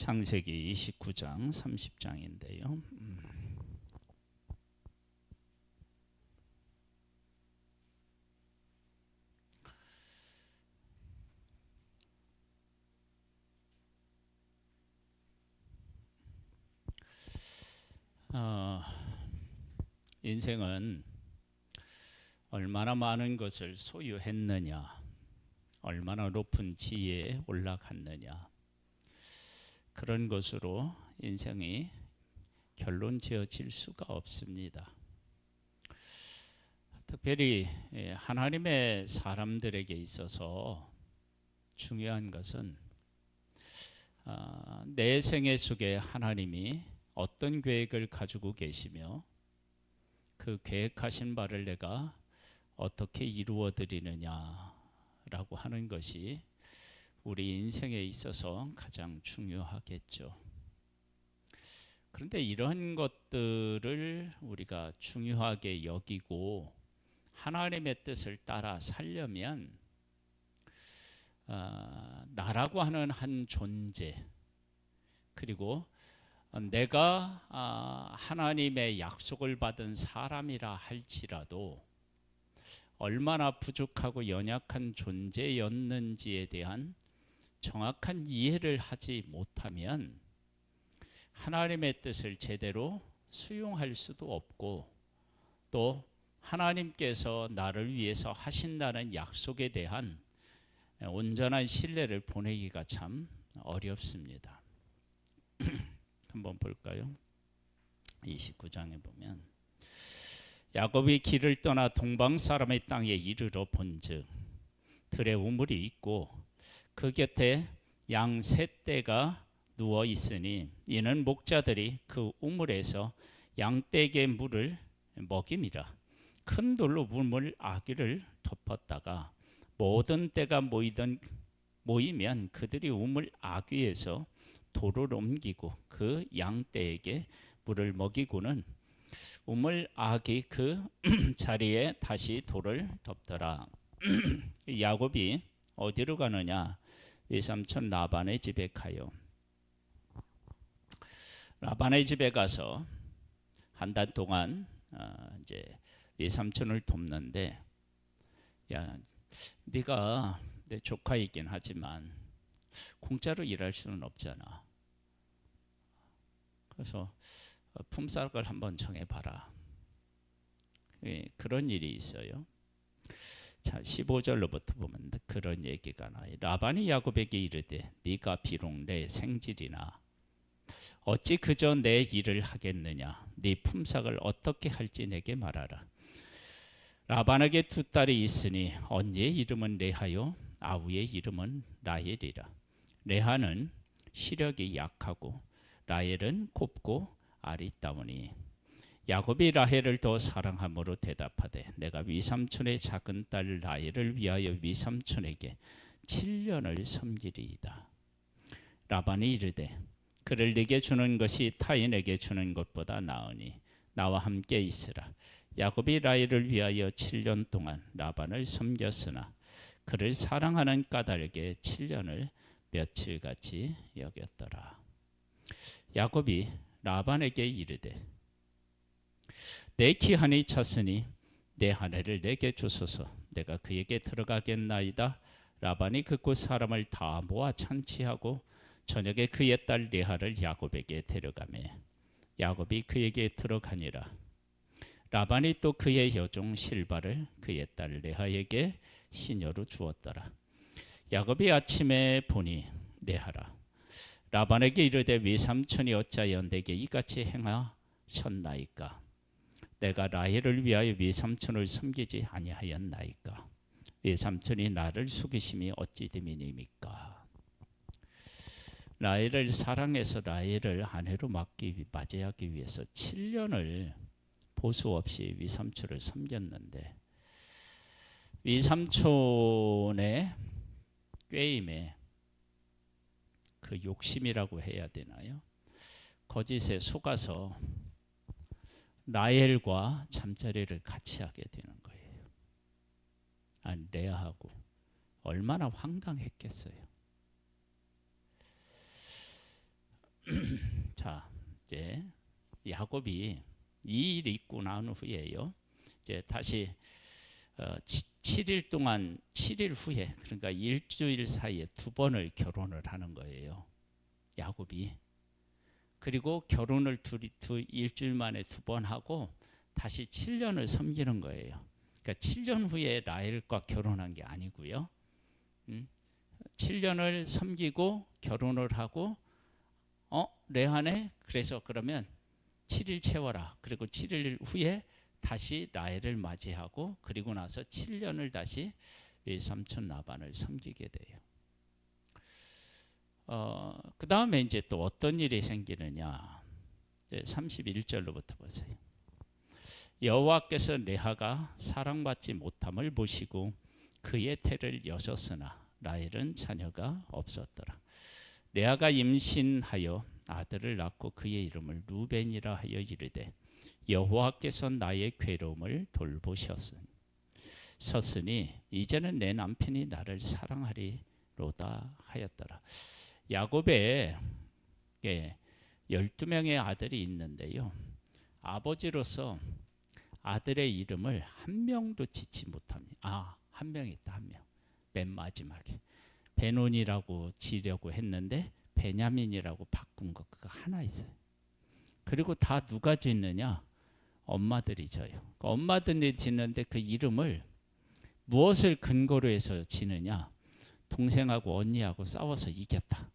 창세기 29장 30장인데요. 인생은 얼마나 많은 것을 소유했느냐, 얼마나 높은 지혜에 올라갔느냐, 그런 것으로 인생이 결론 지어질 수가 없습니다. 특별히 하나님의 사람들에게 있어서 중요한 것은 내 생애 속에 하나님이 어떤 계획을 가지고 계시며 그 계획하신 바를 내가 어떻게 이루어 드리느냐라고 하는 것이 우리 인생에 있어서 가장 중요하겠죠. 그런데 이런 것들을 우리가 중요하게 여기고 하나님의 뜻을 따라 살려면 나라고 하는 한 존재, 그리고 내가 하나님의 약속을 받은 사람이라 할지라도 얼마나 부족하고 연약한 존재였는지에 대한 정확한 이해를 하지 못하면 하나님의 뜻을 제대로 수용할 수도 없고, 또 하나님께서 나를 위해서 하신다는 약속에 대한 온전한 신뢰를 보내기가 참 어렵습니다. 한번 볼까요? 29장에 보면 야곱이 길을 떠나 동방 사람의 땅에 이르러 본즉 들에 우물이 있고 그 곁에 양 셋 떼가 누워 있으니 이는 목자들이 그 우물에서 양떼에게 물을 먹임이라. 큰 돌로 우물 아귀를 덮었다가 모든 떼가 모이면 그들이 우물 아귀에서 돌을 옮기고 그 양떼에게 물을 먹이고는 우물 아귀 그 자리에 다시 돌을 덮더라. 야곱이 어디로 가느냐? 외삼촌 라반의 집에 가요. 라반의 집에 가서 한 달 동안 이제 외삼촌을 돕는데, 야, 네가 내 조카이긴 하지만 공짜로 일할 수는 없잖아. 그래서 품삯을 한번 정해봐라. 그런 일이 있어요. 자, 15절로부터 보면 그런 얘기가 나요. 라반이 야곱에게 이르되 네가 비록 내 생질이나 어찌 그저 내 일을 하겠느냐? 네 품삯을 어떻게 할지 내게 말하라. 라반에게 두 딸이 있으니 언니의 이름은 레하요 아우의 이름은 라헬이라. 레하는 시력이 약하고 라헬은 곱고 아리따우니 야곱이 라헬을 더 사랑함으로 대답하되 내가 위삼촌의 작은 딸 라헬을 위하여 위삼촌에게 7년을 섬기리이다. 라반이 이르되 그를 네게 주는 것이 타인에게 주는 것보다 나으니 나와 함께 있으라. 야곱이 라헬을 위하여 7년 동안 라반을 섬겼으나 그를 사랑하는 까닭에 7년을 며칠같이 여겼더라. 야곱이 라반에게 이르되 내 기한이 찼으니 내 아내를 내게 주소서. 내가 그에게 들어가겠나이다. 라반이 그곳 사람을 다 모아 찬치하고 저녁에 그의 딸 레하를 야곱에게 데려가매 야곱이 그에게 들어가니라. 라반이 또 그의 여종 실바를 그의 딸 레하에게 시녀로 주었더라. 야곱이 아침에 보니 레하라. 라반에게 이르되 외삼촌이 어찌하여 내게 이같이 행하셨나이까? 내가 라헬을 위하여 외삼촌을 섬기지 아니하였나이까? 외삼촌이 나를 속이심이 어찌 됨이니까? 라헬을 사랑해서 라헬을 아내로 맞이하기 위해서 7년을 보수 없이 외삼촌을 섬겼는데, 외삼촌의 꾀임에 그 욕심이라고 해야 되나요? 거짓에 속아서 라헬과 잠자리를 같이 하게 되는 거예요. 레아하고 얼마나 황당했겠어요. 자, 이제 야곱이 이 일이 있고 난 후에요. 이제 다시 7일 동안 7일 후에, 그러니까 일주일 사이에 2번을 결혼을 하는 거예요. 야곱이. 그리고 결혼을 일주일 만에 2번 하고 다시 7년을 섬기는 거예요. 그러니까 7년 후에 라헬과 결혼한 게 아니고요. 7년을 섬기고 결혼을 하고 레아네, 그래서 그러면 7일 채워라. 그리고 7일 후에 다시 라헬을 맞이하고, 그리고 나서 7년을 다시 외삼촌 라반을 섬기게 돼요. 그 다음에 이제 또 어떤 일이 생기느냐. 31절로부터 보세요. 여호와께서 레아가 사랑받지 못함을 보시고 그의 태를 여셨으나 라헬은 자녀가 없었더라. 레아가 임신하여 아들을 낳고 그의 이름을 루벤이라 하여 이르되 여호와께서 나의 괴로움을 돌보셨으니 이제는 내 남편이 나를 사랑하리로다 하였더라. 야곱의 12명의 아들이 있는데요. 아버지로서 아들의 이름을 한 명도 짓지 못합니다. 한 명 있다, 한 명. 맨 마지막에 베논이라고 지려고 했는데 베냐민이라고 바꾼 거 그거 하나 있어요. 그리고 다 누가 짓느냐? 엄마들이 져요. 엄마들이 짓는데 그 이름을 무엇을 근거로 해서 지느냐? 동생하고 언니하고 싸워서 이겼다.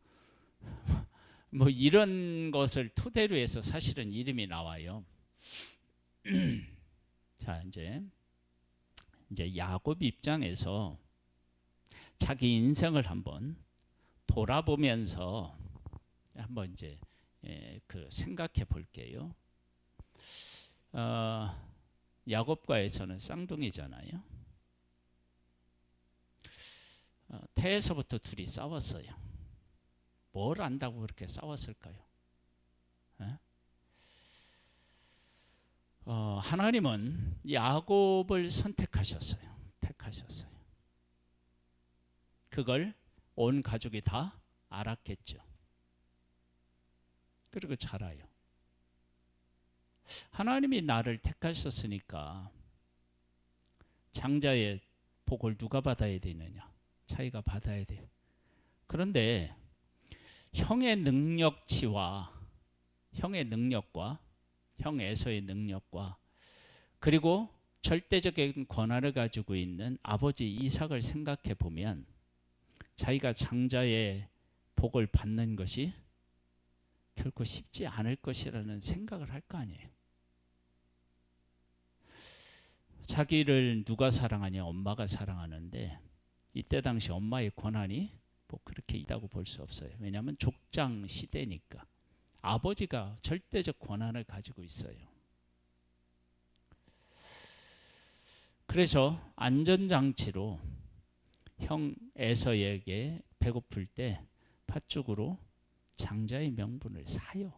뭐 이런 것을 토대로 해서 사실은 이름이 나와요. 자, 이제 야곱 입장에서 자기 인생을 한번 돌아보면서 한번 이제 생각해 볼게요. 야곱과 에서는 쌍둥이잖아요. 태에서부터 둘이 싸웠어요. 뭘 안다고 그렇게 싸웠을까요? 하나님은 야곱을 선택하셨어요. 택하셨어요. 그걸 온 가족이 다 알았겠죠. 그리고 잘 알아요. 하나님이 나를 택하셨으니까 장자의 복을 누가 받아야 되느냐? 자기가 받아야 돼요. 그런데 형의 능력치와 형의 능력과 형 에서의 능력과 그리고 절대적인 권한을 가지고 있는 아버지 이삭을 생각해 보면 자기가 장자의 복을 받는 것이 결코 쉽지 않을 것이라는 생각을 할 거 아니에요. 자기를 누가 사랑하냐? 엄마가 사랑하는데 이때 당시 엄마의 권한이 뭐 그렇게 있다고 볼 수 없어요. 왜냐하면 족장 시대니까 아버지가 절대적 권한을 가지고 있어요. 그래서 안전장치로 형 에서에게 배고플 때 팥죽으로 장자의 명분을 사요.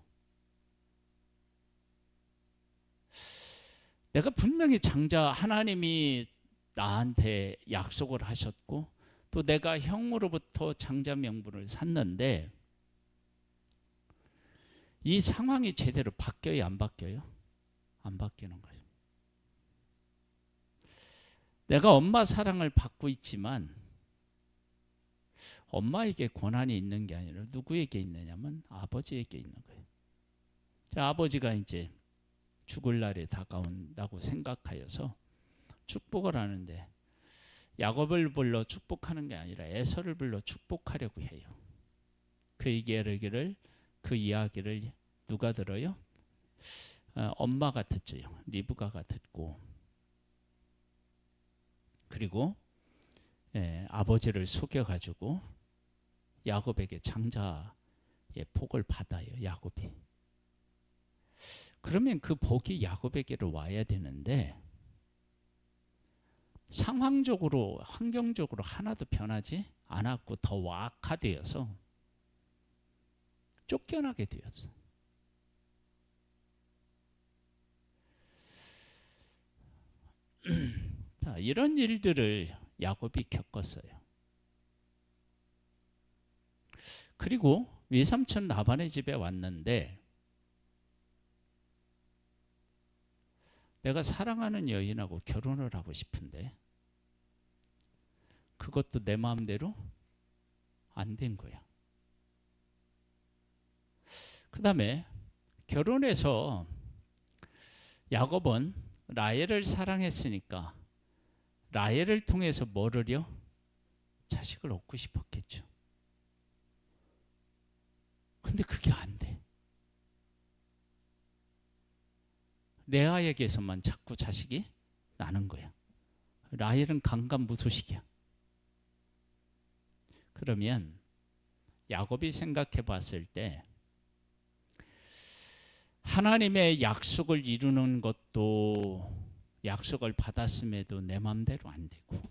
내가 분명히 장자, 하나님이 나한테 약속을 하셨고 또 내가 형으로부터 장자 명분을 샀는데 이 상황이 제대로 바뀌어요, 안 바뀌어요? 안 바뀌는 거예요. 내가 엄마 사랑을 받고 있지만 엄마에게 권한이 있는 게 아니라 누구에게 있느냐면 아버지에게 있는 거예요. 자, 아버지가 이제 죽을 날이 다가온다고 생각하여서 축복을 하는데 야곱을 불러 축복하는 게 아니라 에서를 불러 축복하려고 해요. 그 이야기를 누가 들어요? 엄마가 듣죠. 리브가가 듣고 그리고 아버지를 속여가지고 야곱에게 장자의 복을 받아요. 야곱이. 그러면 그 복이 야곱에게로 와야 되는데 상황적으로 환경적으로 하나도 변하지 않았고 더 악화되어서 쫓겨나게 되었어. 자, 이런 일들을 야곱이 겪었어요. 그리고 외삼촌 라반의 집에 왔는데 내가 사랑하는 여인하고 결혼을 하고 싶은데 그것도 내 마음대로 안 된 거야. 그 다음에 결혼해서 야곱은 라헬을 사랑했으니까 라헬을 통해서 뭐를요? 자식을 얻고 싶었겠죠. 근데 그게 안 돼. 레아에게서만 자꾸 자식이 나는 거야. 라헬은 강간무소식이야. 그러면 야곱이 생각해 봤을 때 하나님의 약속을 이루는 것도 약속을 받았음에도 내 마음대로 안 되고,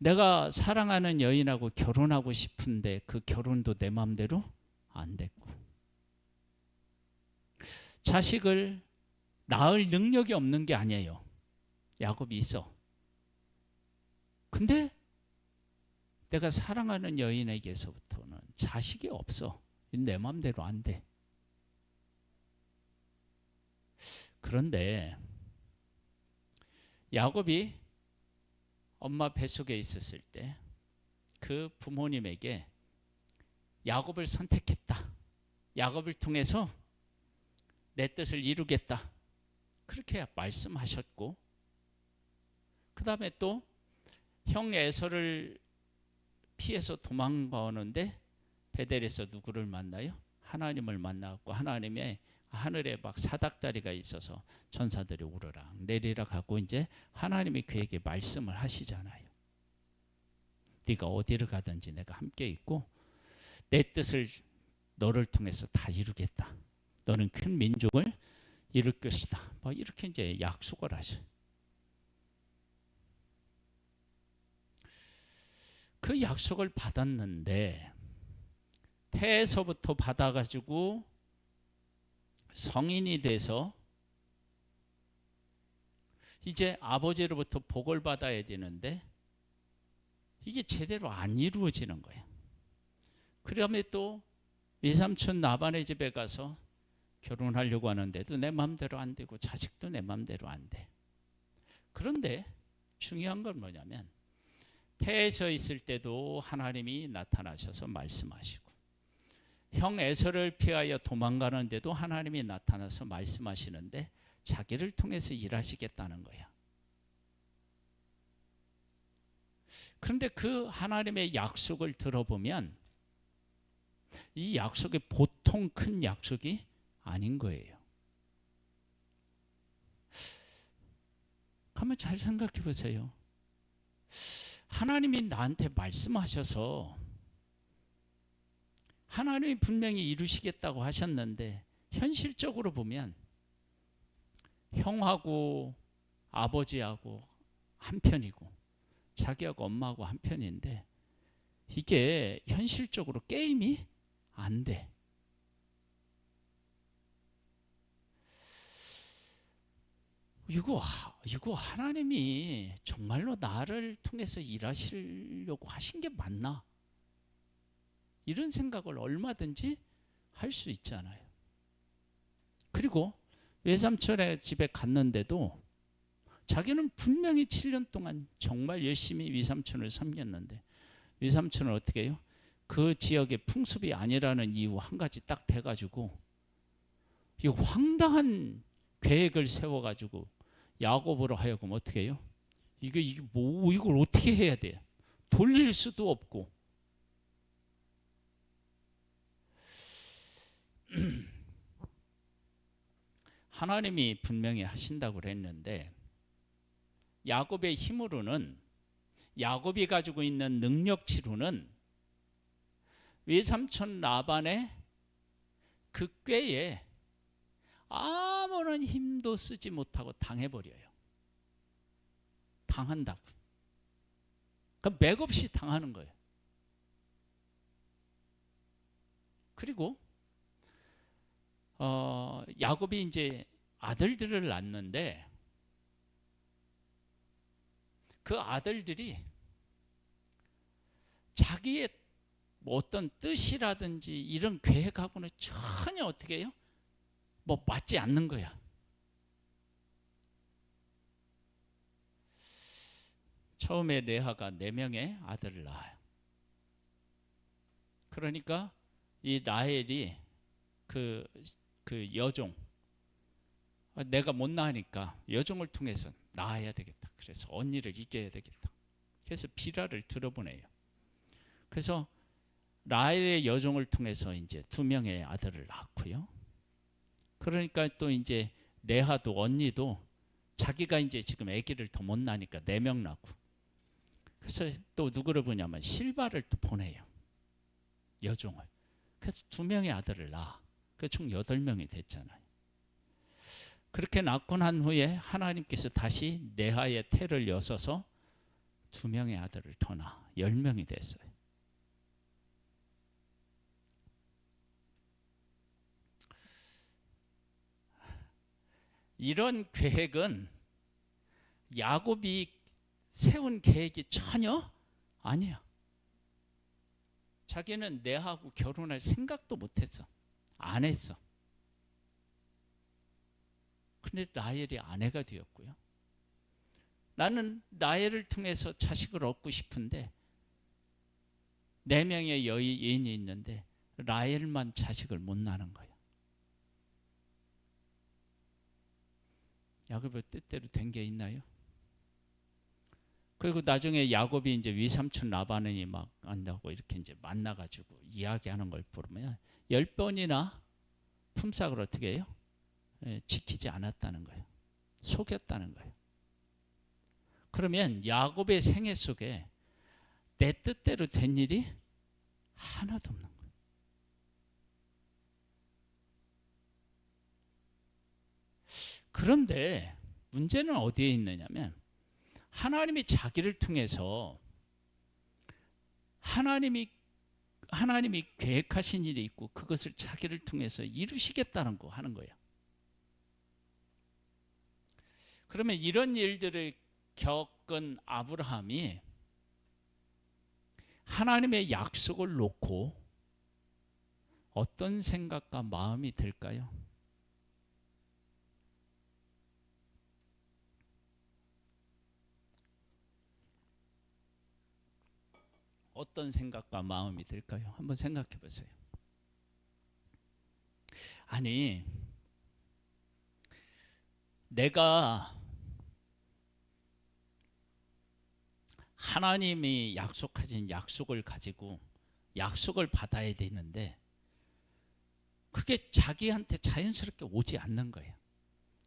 내가 사랑하는 여인하고 결혼하고 싶은데 그 결혼도 내 마음대로 안 됐고, 자식을 낳을 능력이 없는 게 아니에요. 야곱이 있어. 근데 내가 사랑하는 여인에게서부터는 자식이 없어. 내 마음대로 안 돼. 그런데 야곱이 엄마 뱃속에 있었을 때 그 부모님에게 야곱을 선택했다. 야곱을 통해서 내 뜻을 이루겠다. 그렇게 말씀하셨고, 그 다음에 또 형 에서를 피해서 도망가오는데 베델에서 누구를 만나요? 하나님을 만나고, 하나님의 하늘에 막 사닥다리가 있어서 천사들이 오르락 내리락 하고 이제 하나님이 그에게 말씀을 하시잖아요. 네가 어디를 가든지 내가 함께 있고 내 뜻을 너를 통해서 다 이루겠다. 너는 큰 민족을 이룰 것이다. 뭐 이렇게 이제 약속을 하셔요. 그 약속을 받았는데 태에서부터 받아가지고 성인이 돼서 이제 아버지로부터 복을 받아야 되는데 이게 제대로 안 이루어지는 거예요. 그다음에 또 외삼촌 나반의 집에 가서 결혼하려고 하는데도 내 마음대로 안 되고 자식도 내 마음대로 안 돼. 그런데 중요한 건 뭐냐면 태에서 있을 때도 하나님이 나타나셔서 말씀하시고, 형 에서를 피하여 도망가는데도 하나님이 나타나서 말씀하시는데 자기를 통해서 일하시겠다는 거야. 그런데 그 하나님의 약속을 들어보면 이 약속이 보통 큰 약속이 아닌 거예요. 한번 잘 생각해 보세요. 하나님이 나한테 말씀하셔서 하나님이 분명히 이루시겠다고 하셨는데 현실적으로 보면 형하고 아버지하고 한편이고 자기하고 엄마하고 한편인데 이게 현실적으로 게임이 안 돼. 이거 하나님이 정말로 나를 통해서 일하시려고 하신 게 맞나? 이런 생각을 얼마든지 할 수 있잖아요. 그리고 외삼촌의 집에 갔는데도 자기는 분명히 7년 동안 정말 열심히 외삼촌을 섬겼는데 외삼촌은 어떻게 해요? 그 지역의 풍습이 아니라는 이유 한 가지 딱 대가지고 이 황당한 계획을 세워가지고 야곱으로 하여금 어떻게 해요? 이게 뭐 이걸 어떻게 해야 돼? 돌릴 수도 없고. 하나님이 분명히 하신다고 그랬는데 야곱의 힘으로는, 야곱이 가지고 있는 능력치로는 외삼촌 라반의 그 꾀에 아무런 힘도 쓰지 못하고 당해버려요. 당한다고. 그러니까 맥없이 당하는 거예요. 그리고 야곱이 이제 아들들을 낳는데 그 아들들이 자기의 뭐 어떤 뜻이라든지 이런 계획하고는 전혀 어떻게 해요? 뭐 맞지 않는 거야. 처음에 레아가 4명의 아들을 낳아요. 그러니까 이 라헬이 그 여종, 내가 못 낳으니까 여종을 통해서 낳아야 되겠다. 그래서 언니를 이겨야 되겠다. 그래서 비라를 들어보내요. 그래서 라헬의 여종을 통해서 이제 2명의 아들을 낳고요. 그러니까 또 이제 레아도 언니도 자기가 이제 지금 아기를 더 못 낳으니까 4명 낳고, 그래서 또 누구를 보냐면 실바를 또 보내요. 여종을. 그래서 2명의 아들을 낳아. 그래서 총 8명이 됐잖아요. 그렇게 낳고 난 후에 하나님께서 다시 레아의 태를 여서서 2명의 아들을 더 낳아. 10명이 됐어요. 이런 계획은 야곱이 세운 계획이 전혀 아니야. 자기는 레아하고 결혼할 생각도 못했어. 안 했어. 근데 라헬이 아내가 되었고요. 나는 라헬을 통해서 자식을 얻고 싶은데 4명의 여인이 있는데 라헬만 자식을 못 낳는 거야. 야곱의 뜻대로 된 게 있나요? 그리고 나중에 야곱이 이제 위삼촌 라반이 막 안다고 이렇게 이제 만나가지고 이야기하는 걸 보면 10번이나 품삯을 어떻게 해요? 지키지 않았다는 거예요. 속였다는 거예요. 그러면 야곱의 생애 속에 내 뜻대로 된 일이 하나도 없는 거예요. 그런데 문제는 어디에 있느냐면 하나님이 자기를 통해서 하나님이 계획하신 일이 있고 그것을 자기를 통해서 이루시겠다는 거 하는 거예요. 그러면 이런 일들을 겪은 아브라함이 하나님의 약속을 놓고 어떤 생각과 마음이 들까요? 어떤 생각과 마음이 들까요? 한번 생각해 보세요. 아니, 내가 하나님이 약속하신 약속을 가지고 약속을 받아야 되는데 그게 자기한테 자연스럽게 오지 않는 거예요.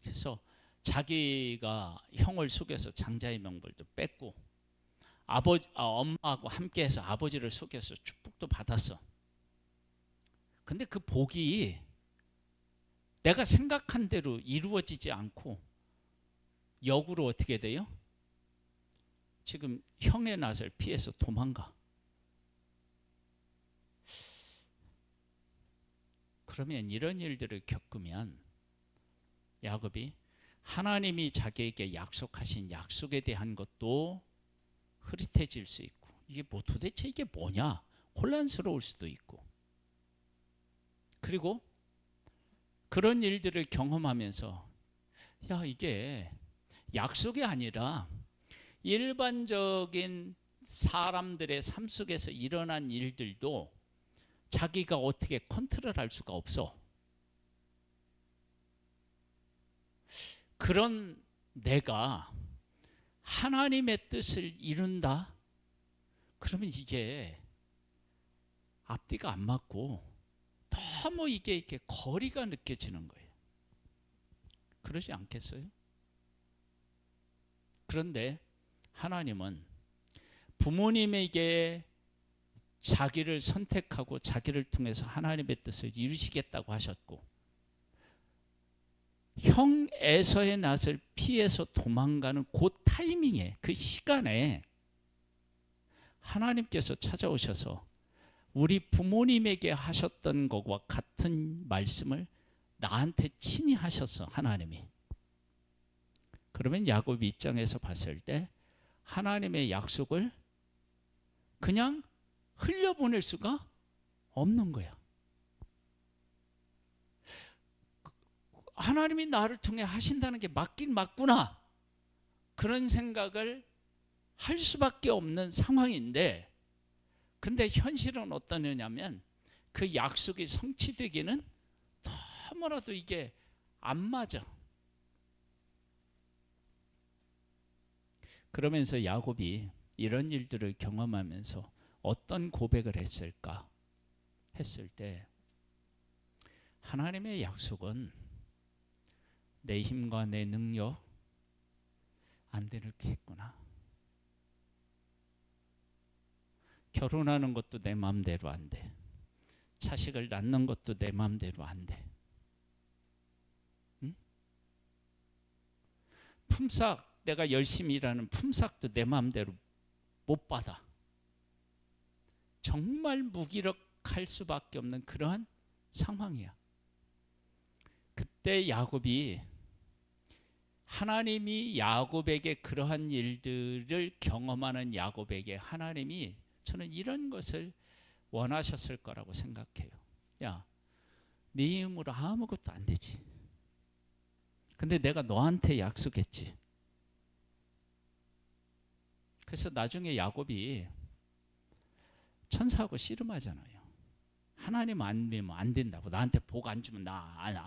그래서 자기가 형을 속여서 장자의 명분도 뺐고 엄마하고 함께해서 아버지를 속여서 축복도 받았어. 근데 그 복이 내가 생각한 대로 이루어지지 않고 역으로 어떻게 돼요? 지금 형의 낯을 피해서 도망가. 그러면 이런 일들을 겪으면 야곱이 하나님이 자기에게 약속하신 약속에 대한 것도 흐릿해질 수 있고 이게 도대체 이게 뭐냐 혼란스러울 수도 있고, 그리고 그런 일들을 경험하면서 야 이게 약속이 아니라 일반적인 사람들의 삶 속에서 일어난 일들도 자기가 어떻게 컨트롤할 수가 없어. 그런 내가 하나님의 뜻을 이룬다? 그러면 이게 앞뒤가 안 맞고 너무 이게 이렇게 거리가 느껴지는 거예요. 그러지 않겠어요? 그런데 하나님은 부모님에게 자기를 선택하고 자기를 통해서 하나님의 뜻을 이루시겠다고 하셨고, 형 에서의 낯을 피해서 도망가는 그 타이밍에 그 시간에 하나님께서 찾아오셔서 우리 부모님에게 하셨던 것과 같은 말씀을 나한테 친히 하셨어. 하나님이. 그러면 야곱 입장에서 봤을 때 하나님의 약속을 그냥 흘려보낼 수가 없는 거야. 하나님이 나를 통해 하신다는 게 맞긴 맞구나, 그런 생각을 할 수밖에 없는 상황인데, 근데 현실은 어떠냐면 그 약속이 성취되기는 너무나도 이게 안 맞아. 그러면서 야곱이 이런 일들을 경험하면서 어떤 고백을 했을까 했을 때, 하나님의 약속은 내 힘과 내 능력 안 되겠구나. 결혼하는 것도 내 마음대로 안 돼. 자식을 낳는 것도 내 마음대로 안 돼. 응? 품삯, 내가 열심히 일하는 품삯도 내 마음대로 못 받아. 정말 무기력할 수밖에 없는 그러한 상황이야. 그때 야곱이, 하나님이 야곱에게 그러한 일들을 경험하는 야곱에게 하나님이, 저는 이런 것을 원하셨을 거라고 생각해요. 야, 네 힘으로 아무것도 안 되지. 근데 내가 너한테 약속했지. 그래서 나중에 야곱이 천사하고 씨름하잖아요. 하나님 안 믿으면 안 된다고, 나한테 복 안 주면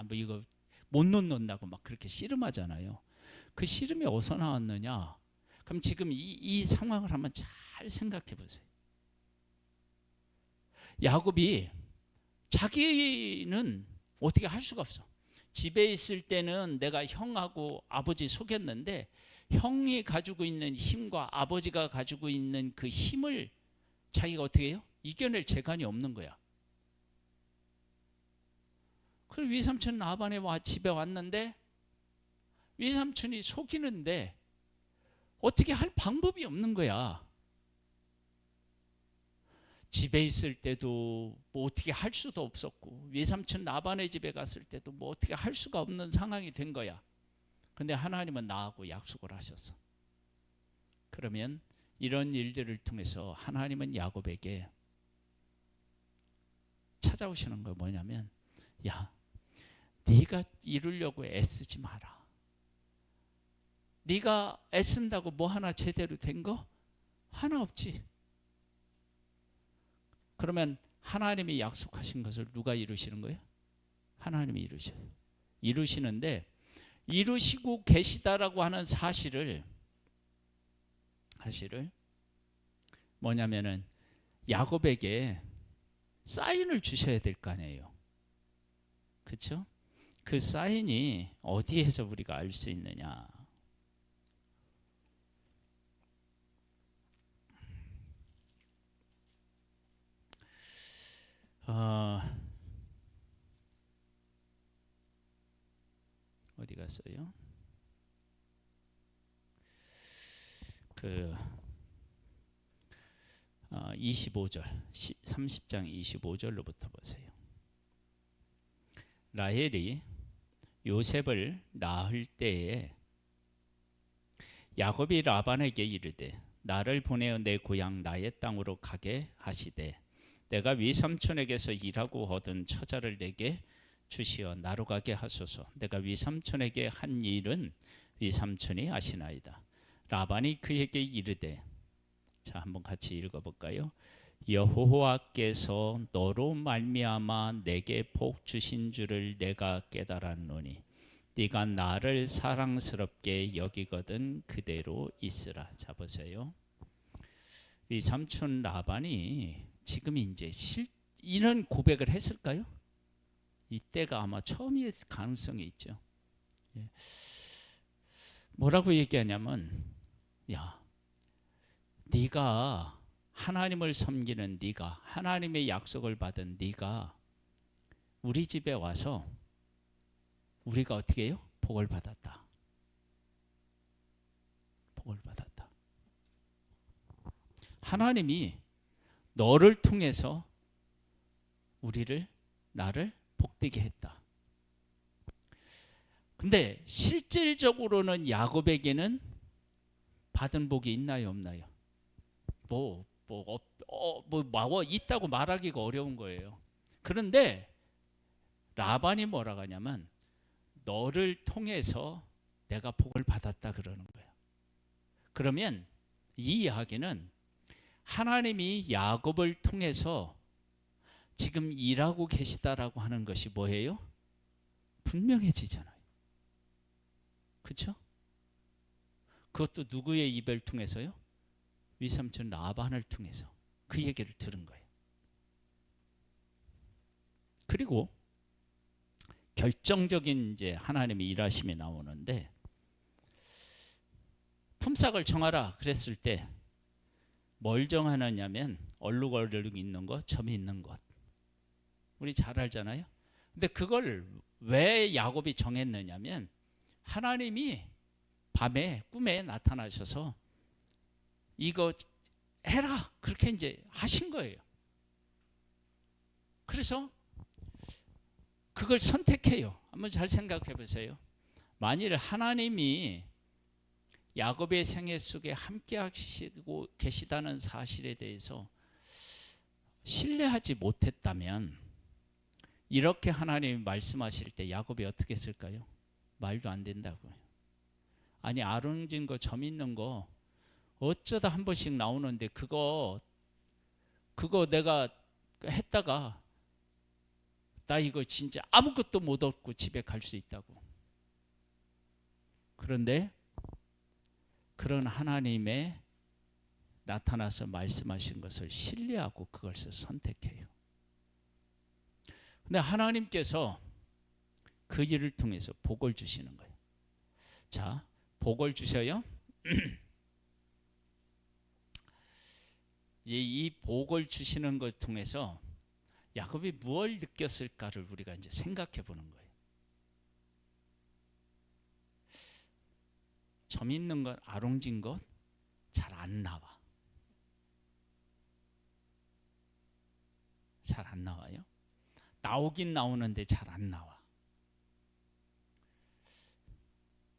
뭐 이거 못 놓는다고 막 그렇게 씨름하잖아요. 그 씨름이 어디서 나왔느냐? 그럼 지금 이 상황을 한번 잘 생각해 보세요. 야곱이 자기는 어떻게 할 수가 없어. 집에 있을 때는 내가 형하고 아버지 속였는데, 형이 가지고 있는 힘과 아버지가 가지고 있는 그 힘을 자기가 어떻게 해요? 이겨낼 재간이 없는 거야. 그리고 외삼촌 라반에 집에 왔는데 외삼촌이 속이는데 어떻게 할 방법이 없는 거야. 집에 있을 때도 뭐 어떻게 할 수도 없었고, 외삼촌 라반의 집에 갔을 때도 뭐 어떻게 할 수가 없는 상황이 된 거야. 근데 하나님은 나하고 약속을 하셨어. 그러면 이런 일들을 통해서 하나님은 야곱에게 찾아오시는 거 뭐냐면, 야, 네가 이루려고 애쓰지 마라. 네가 애쓴다고 뭐 하나 제대로 된 거 하나 없지. 그러면 하나님이 약속하신 것을 누가 이루시는 거예요? 하나님이 이루셔요. 이루시는데, 이루시고 계시다라고 하는 사실을 뭐냐면은 야곱에게 사인을 주셔야 될 거 아니에요. 그렇죠? 그 사인이 어디에서 우리가 알 수 있느냐? 어디 갔어요? 25절, 30장 25절로부터 보세요. 라헬이 요셉을 낳을 때에 야곱이 라반에게 이르되, 나를 보내어 내 고향 나의 땅으로 가게 하시되, 내가 위삼촌에게서 일하고 얻은 처자를 내게 주시어 나로 가게 하소서. 내가 위삼촌에게 한 일은 위삼촌이 아시나이다. 라반이 그에게 이르되, 자, 한번 같이 읽어볼까요? 여호와께서 너로 말미암아 내게 복 주신 줄을 내가 깨달았노니 네가 나를 사랑스럽게 여기거든 그대로 있으라. 자, 보세요. 이 삼촌 라반이 지금 이제 이런 고백을 했을까요? 이때가 아마 처음일 가능성이 있죠. 뭐라고 얘기하냐면, 야, 네가 하나님을 섬기는 네가, 하나님의 약속을 받은 네가 우리 집에 와서 우리가 어떻게 해요? 복을 받았다. 복을 받았다. 하나님이 너를 통해서 나를 복되게 했다. 근데 실질적으로는 야곱에게는 받은 복이 있나요, 없나요? 있다고 말하기가 어려운 거예요. 그런데 라반이 뭐라고 하냐면, 너를 통해서 내가 복을 받았다 그러는 거예요. 그러면 이 이야기는 하나님이 야곱을 통해서 지금 일하고 계시다라고 하는 것이 뭐예요? 분명해지잖아요. 그렇죠? 그것도 누구의 입을 통해서요? 위삼촌 라반을 통해서 그 얘기를 들은 거예요. 그리고 결정적인 이제 하나님의 일하심이 나오는데, 품삯을 정하라 그랬을 때 뭘 정하느냐면 얼룩얼룩 있는 것, 점이 있는 것. 우리 잘 알잖아요. 근데 그걸 왜 야곱이 정했느냐면 하나님이 밤에 꿈에 나타나셔서 이거 해라 그렇게 이제 하신 거예요. 그래서 그걸 선택해요. 한번 잘 생각해 보세요. 만일 하나님이 야곱의 생애 속에 함께 하시고 계시다는 사실에 대해서 신뢰하지 못했다면 이렇게 하나님이 말씀하실 때 야곱이 어떻게 했을까요? 말도 안 된다고요. 아니 아름진 거, 점 있는 거 어쩌다 한 번씩 나오는데 그거 내가 했다가 나 이거 진짜 아무것도 못 얻고 집에 갈 수 있다고. 그런데 그런 하나님의 나타나서 말씀하신 것을 신뢰하고 그것을 선택해요. 근데 하나님께서 그 일을 통해서 복을 주시는 거예요. 자, 복을 주셔요. 이 복을 주시는 것 통해서 야곱이 무엇을 느꼈을까를 우리가 이제 생각해 보는 거예요. 점 있는 것, 아롱진 것 잘 안 나와. 잘 안 나와요. 나오긴 나오는데 잘 안 나와.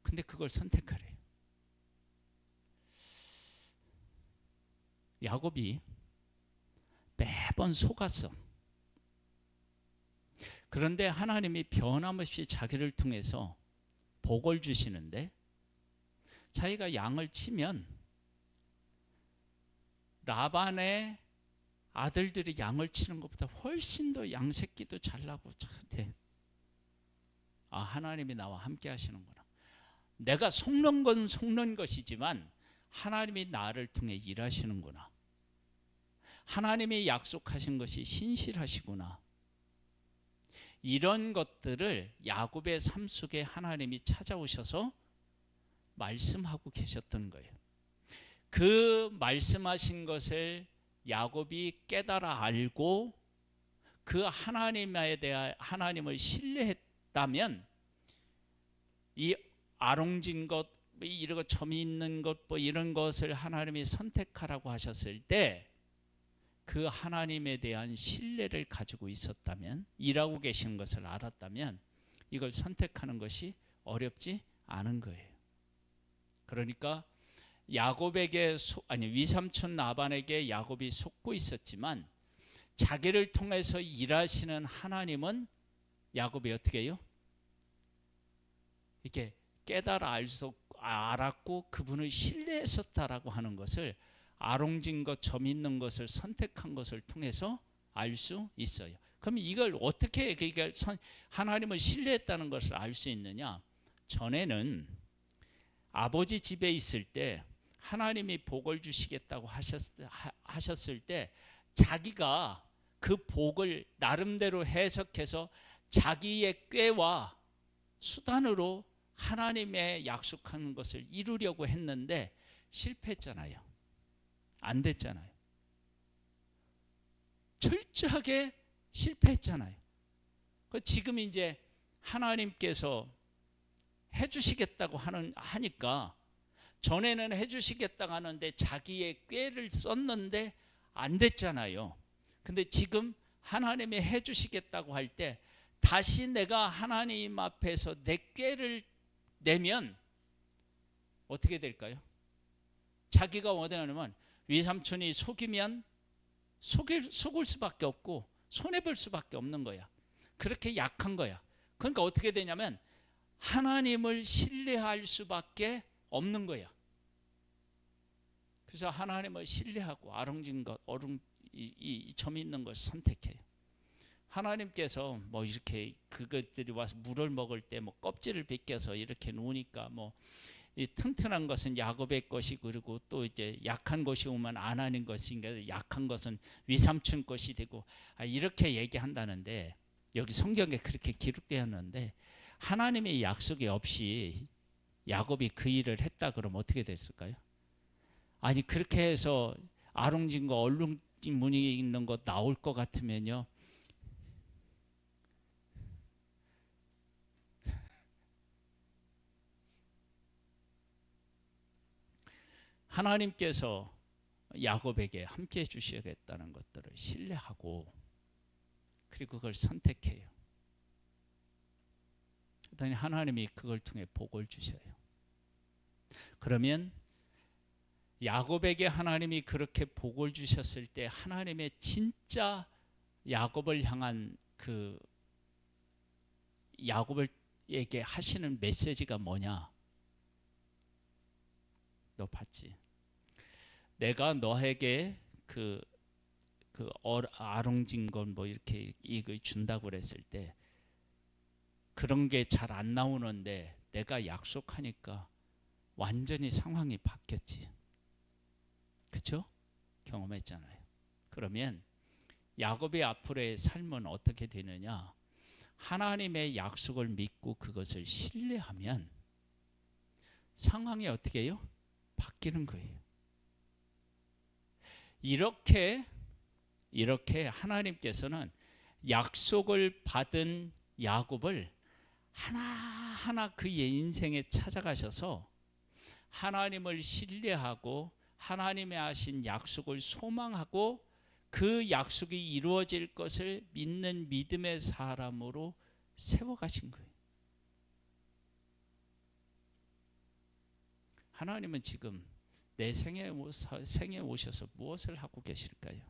근데 그걸 선택하래요. 야곱이 매번 속았어. 그런데 하나님이 변함없이 자기를 통해서 복을 주시는데, 자기가 양을 치면 라반의 아들들이 양을 치는 것보다 훨씬 더 양 새끼도 잘 나고 돼. 아, 하나님이 나와 함께 하시는구나. 내가 속는 건 속는 것이지만 하나님이 나를 통해 일하시는구나. 하나님이 약속하신 것이 신실하시구나. 이런 것들을 야곱의 삶 속에 하나님이 찾아오셔서 말씀하고 계셨던 거예요. 그 말씀하신 것을 야곱이 깨달아 알고 그 하나님에 대한 하나님을 신뢰했다면 이 아롱진 것, 이런 것, 점이 있는 것, 이런 것을 하나님이 선택하라고 하셨을 때 그 하나님에 대한 신뢰를 가지고 있었다면, 일하고 계신 것을 알았다면 이걸 선택하는 것이 어렵지 않은 거예요. 그러니까 야곱에게 위삼촌 라반에게 야곱이 속고 있었지만 자기를 통해서 일하시는 하나님은 야곱이 어떻게 해요? 이렇게 깨달아 알았고 그분을 신뢰했었다라고 하는 것을, 아롱진 것, 점 있는 것을 선택한 것을 통해서 알 수 있어요. 그럼 이걸 어떻게 하나님을 신뢰했다는 것을 알 수 있느냐? 전에는 아버지 집에 있을 때 하나님이 복을 주시겠다고 하셨을 때 자기가 그 복을 나름대로 해석해서 자기의 꾀와 수단으로 하나님의 약속하는 것을 이루려고 했는데 실패했잖아요. 안 됐잖아요. 철저하게 실패했잖아요. 지금 이제 하나님께서 해주시겠다고 하니까, 전에는 해주시겠다고 하는데 자기의 꾀를 썼는데 안 됐잖아요. 근데 지금 하나님이 해주시겠다고 할 때 다시 내가 하나님 앞에서 내 꾀를 내면 어떻게 될까요? 자기가 원하냐면 위삼촌이 속이면 속을 수밖에 없고 손해볼 수밖에 없는 거야. 그렇게 약한 거야. 그러니까 어떻게 되냐면 하나님을 신뢰할 수밖에 없는 거야. 그래서 하나님을 신뢰하고 아롱진 것, 이 점 있는 걸 선택해요. 하나님께서 뭐 이렇게 그것들이 와서 물을 먹을 때 뭐 껍질을 벗겨서 이렇게 놓으니까 뭐 이 튼튼한 것은 야곱의 것이, 그리고 또 이제 약한 것이 오면 아나님 것인가, 약한 것은 위삼촌 것이 되고, 이렇게 얘기한다는데, 여기 성경에 그렇게 기록되었는데, 하나님의 약속이 없이 야곱이 그 일을 했다 그러면 어떻게 됐을까요? 아니 그렇게 해서 아롱진 거, 얼룩진 무늬 있는 거 나올 것 같으면요, 하나님께서 야곱에게 함께 해주시겠다는 것들을 신뢰하고, 그리고 그걸 선택해요. 그랬더니 하나님이 그걸 통해 복을 주셔요. 그러면 야곱에게 하나님이 그렇게 복을 주셨을 때, 하나님의 진짜 야곱을 향한 그 야곱에게 하시는 메시지가 뭐냐? 너 봤지? 내가 너에게 아롱진 건 뭐 이렇게 이거 준다고 그랬을 때, 그런 게 잘 안 나오는데 내가 약속하니까 완전히 상황이 바뀌었지. 그렇죠? 경험했잖아요. 그러면 야곱의 앞으로의 삶은 어떻게 되느냐? 하나님의 약속을 믿고 그것을 신뢰하면 상황이 어떻게 해요? 바뀌는 거예요. 이렇게 하나님께서는 약속을 받은 야곱을 하나하나 그의 인생에 찾아가셔서 하나님을 신뢰하고 하나님의 하신 약속을 소망하고 그 약속이 이루어질 것을 믿는 믿음의 사람으로 세워가신 거예요. 하나님은 지금 내 생에 오셔서 무엇을 하고 계실까요?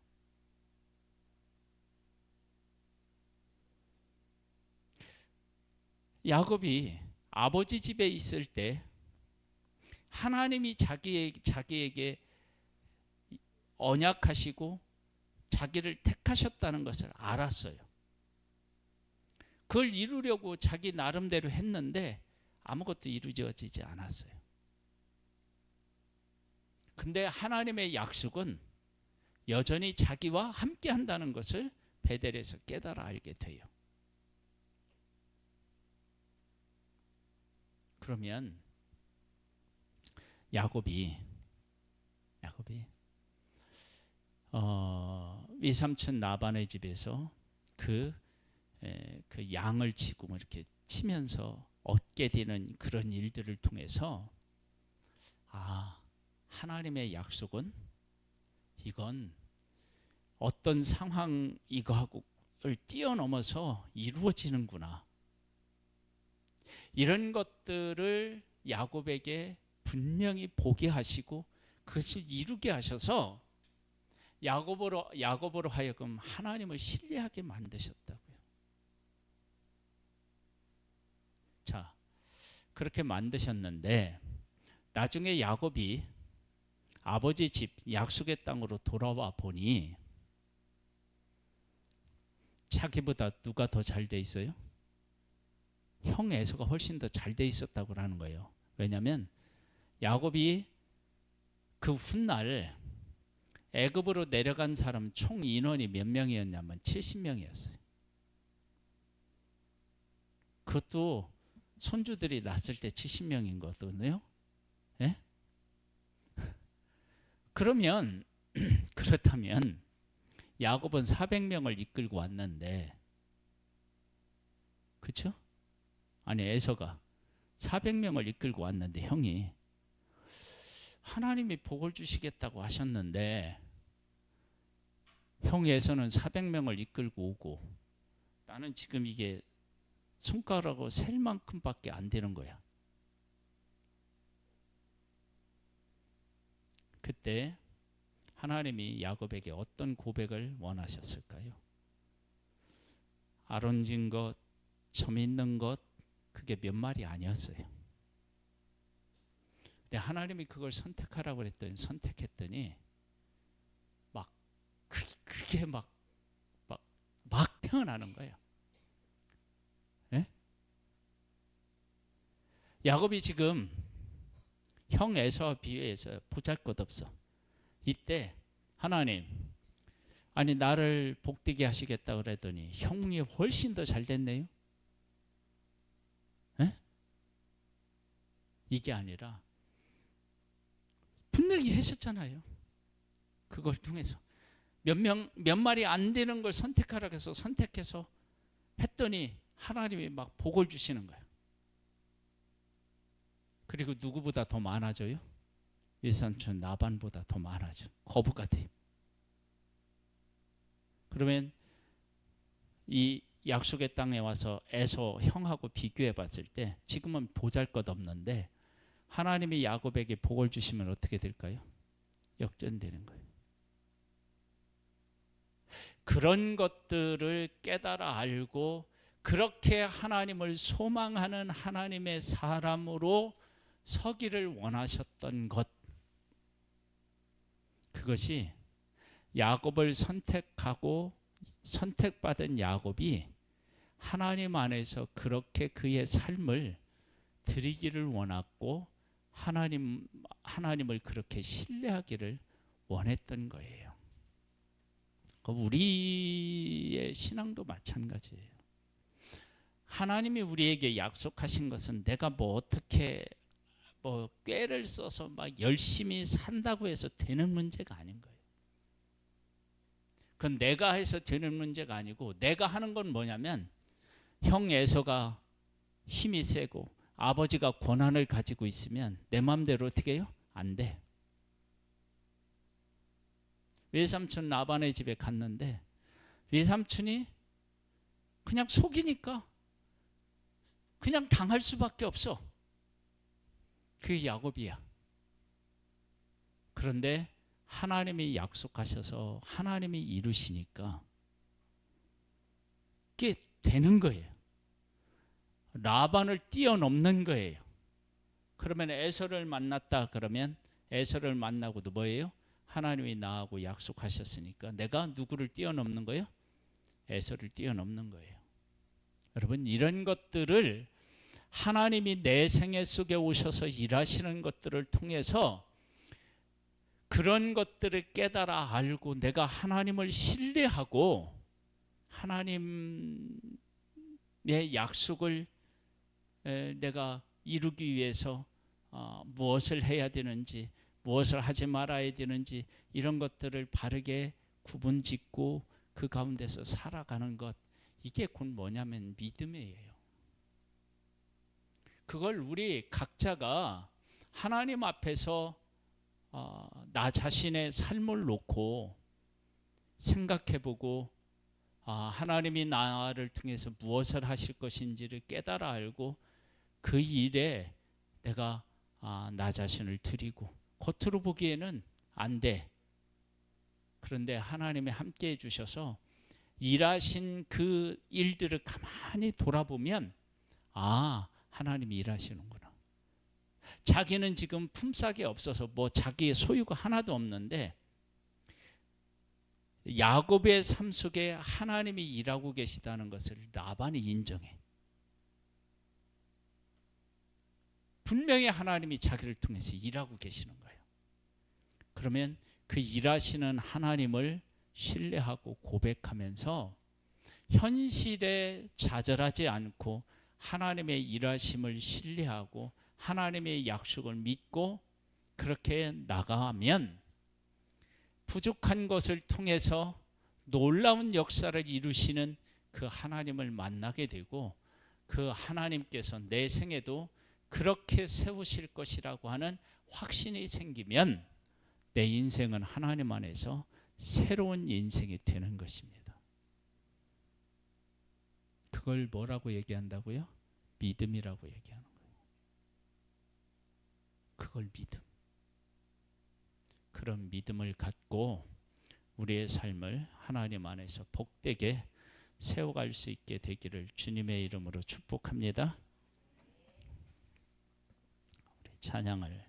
야곱이 아버지 집에 있을 때 하나님이 자기에게 언약하시고 자기를 택하셨다는 것을 알았어요. 그걸 이루려고 자기 나름대로 했는데 아무것도 이루어지지 않았어요. 근데 하나님의 약속은 여전히 자기와 함께 한다는 것을 베델에서 깨달아 알게 돼요. 그러면 야곱이 위삼촌 라반의 집에서 그 양을 치고 뭐 이렇게 치면서 얻게 되는 그런 일들을 통해서, 하나님의 약속은 이건 어떤 상황 이거를 뛰어넘어서 이루어지는구나. 이런 것들을 야곱에게 분명히 보게 하시고 그것을 이루게 하셔서 야곱으로 하여금 하나님을 신뢰하게 만드셨다고요. 자, 그렇게 만드셨는데 나중에 야곱이 아버지 집 약속의 땅으로 돌아와 보니 자기보다 누가 더 잘 돼 있어요? 형 에서가 훨씬 더 잘 돼 있었다고 하는 거예요. 왜냐하면 야곱이 그 훗날 애굽으로 내려간 사람 총 인원이 몇 명이었냐면 70명이었어요. 그것도 손주들이 낳았을 때 70명인 거거든요. 예? 그러면 그렇다면 야곱은 400명을 이끌고 왔는데, 그렇죠? 아니 에서가 400명을 이끌고 왔는데 형이 하나님이 복을 주시겠다고 하셨는데 형 에서는 400명을 이끌고 오고 나는 지금 이게 손가락으로 셀 만큼밖에 안 되는 거야. 그때 하나님이 야곱에게 어떤 고백을 원하셨을까요? 아론진 것, 점 있는 것, 게 몇 마리 아니었어요. 근데 하나님이 그걸 선택하라고 그랬더니 선택했더니 막 그게 막 태어나는 거예요. 예? 야곱이 지금 형 에서와 비교해서 보잘것없어. 이때 하나님, 아니 나를 복되게 하시겠다 그랬더니 형이 훨씬 더 잘 됐네요. 에? 이게 아니라 분명히 하셨잖아요. 그걸 통해서 몇 마리 안 되는 걸 선택하라고 해서 선택해서 했더니 하나님이 막 복을 주시는 거예요. 그리고 누구보다 더 많아져요? 외삼촌 나반보다 더 많아져. 거부가 돼. 그러면 이 약속의 땅에 와서 에서 형하고 비교해 봤을 때 지금은 보잘것없는데 하나님이 야곱에게 복을 주시면 어떻게 될까요? 역전되는 거예요. 그런 것들을 깨달아 알고 그렇게 하나님을 소망하는 하나님의 사람으로 서기를 원하셨던 것, 그것이 야곱을 선택하고 선택받은 야곱이 하나님 안에서 그렇게 그의 삶을 드리기를 원했고 하나님을 그렇게 신뢰하기를 원했던 거예요. 우리의 신앙도 마찬가지예요. 하나님이 우리에게 약속하신 것은 내가 어떻게 꾀를 써서 막 열심히 산다고 해서 되는 문제가 아닌 거예요. 그건 내가 해서 되는 문제가 아니고 내가 하는 건 뭐냐면 형 에서가 힘이 세고 아버지가 권한을 가지고 있으면 내 마음대로 어떻게 해요? 안 돼. 외삼촌 라반의 집에 갔는데 외삼촌이 그냥 속이니까 그냥 당할 수밖에 없어. 그게 야곱이야. 그런데 하나님이 약속하셔서 하나님이 이루시니까 그게 되는 거예요. 라반을 뛰어넘는 거예요. 그러면 에서를 만났다 그러면 에서를 만나고도 뭐예요? 하나님이 나하고 약속하셨으니까 내가 누구를 뛰어넘는 거예요? 에서를 뛰어넘는 거예요. 여러분, 이런 것들을 하나님이 내 생애 속에 오셔서 일하시는 것들을 통해서 그런 것들을 깨달아 알고 내가 하나님을 신뢰하고 하나님의 약속을 내가 이루기 위해서 무엇을 해야 되는지, 무엇을 하지 말아야 되는지 이런 것들을 바르게 구분짓고 그 가운데서 살아가는 것, 이게 곧 뭐냐면 믿음이에요. 그걸 우리 각자가 하나님 앞에서 나 자신의 삶을 놓고 생각해보고 하나님이 나를 통해서 무엇을 하실 것인지를 깨달아 알고 그 일에 내가 나 자신을 드리고, 겉으로 보기에는 안 돼. 그런데 하나님이 함께 해주셔서 일하신 그 일들을 가만히 돌아보면 하나님이 일하시는구나. 자기는 지금 품삯이 없어서 자기의 소유가 하나도 없는데 야곱의 삶 속에 하나님이 일하고 계시다는 것을 라반이 인정해. 분명히 하나님이 자기를 통해서 일하고 계시는 거예요. 그러면 그 일하시는 하나님을 신뢰하고 고백하면서 현실에 좌절하지 않고 하나님의 일하심을 신뢰하고 하나님의 약속을 믿고 그렇게 나가면 부족한 것을 통해서 놀라운 역사를 이루시는 그 하나님을 만나게 되고 그 하나님께서 내 생에도 그렇게 세우실 것이라고 하는 확신이 생기면 내 인생은 하나님 안에서 새로운 인생이 되는 것입니다. 그걸 뭐라고 얘기한다고요? 믿음이라고 얘기하는 거예요. 그걸 믿음. 그런 믿음을 갖고 우리의 삶을 하나님 안에서 복되게 세워갈 수 있게 되기를 주님의 이름으로 축복합니다. 찬양을